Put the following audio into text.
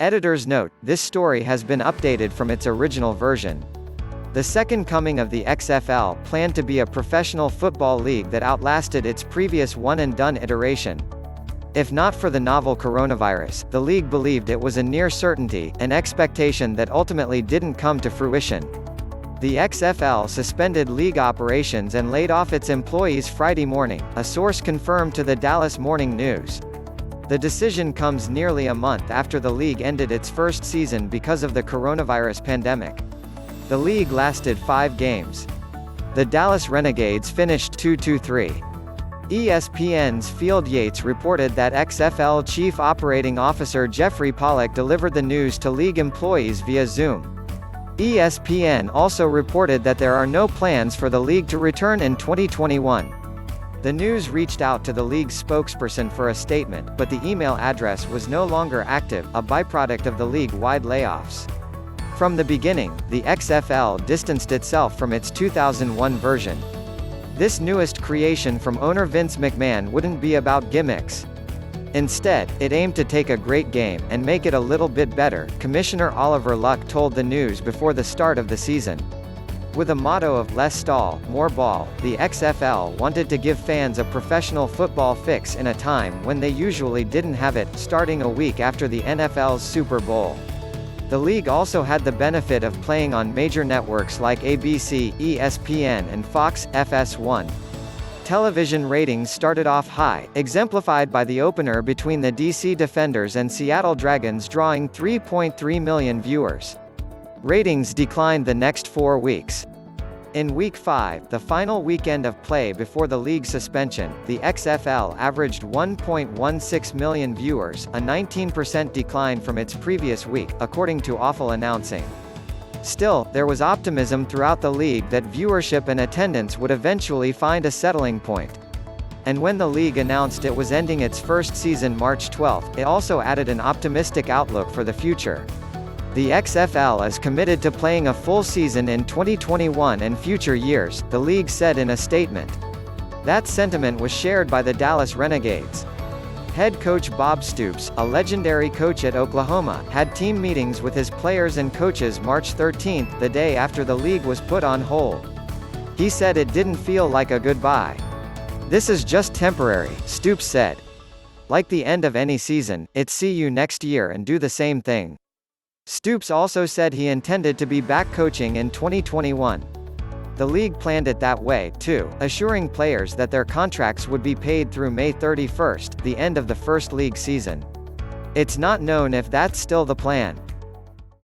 Editor's note: this story has been updated from its original version. The second coming of the XFL planned to be a professional football league that outlasted its previous one-and-done iteration. If not for the novel coronavirus, the league believed it was a near certainty, an expectation that ultimately didn't come to fruition. The XFL suspended league operations and laid off its employees Friday morning, a source confirmed to the Dallas Morning News. The decision comes nearly a month after the league ended its first season because of the coronavirus pandemic. The league lasted 5 games. The Dallas Renegades finished 2-3. ESPN's Field Yates reported that XFL Chief Operating Officer Jeffrey Pollack delivered the news to league employees via Zoom. ESPN also reported that there are no plans for the league to return in 2021. The news reached out to the league's spokesperson for a statement, but the email address was no longer active, a byproduct of the league-wide layoffs. From the beginning, the XFL distanced itself from its 2001 version. This newest creation from owner Vince McMahon wouldn't be about gimmicks. Instead, it aimed to take a great game and make it a little bit better, Commissioner Oliver Luck told the news before the start of the season. With a motto of "less stall, more ball," the XFL wanted to give fans a professional football fix in a time when they usually didn't have it, starting a week after the NFL's Super Bowl. The league also had the benefit of playing on major networks like ABC, ESPN and Fox, FS1. Television ratings started off high, exemplified by the opener between the DC Defenders and Seattle Dragons drawing 3.3 million viewers. Ratings declined the next 4 weeks. In Week 5, the final weekend of play before the league suspension, the XFL averaged 1.16 million viewers, a 19% decline from its previous week, according to Awful Announcing. Still, there was optimism throughout the league that viewership and attendance would eventually find a settling point. And when the league announced it was ending its first season March 12, it also added an optimistic outlook for the future. The XFL is committed to playing a full season in 2021 and future years, the league said in a statement. That sentiment was shared by the Dallas Renegades. Head coach Bob Stoops, a legendary coach at Oklahoma, had team meetings with his players and coaches March 13, the day after the league was put on hold. He said it didn't feel like a goodbye. "This is just temporary," Stoops said. "Like the end of any season, it's see you next year and do the same thing." Stoops also said he intended to be back coaching in 2021. The league planned it that way, too, assuring players that their contracts would be paid through May 31, the end of the first league season. It's not known if that's still the plan.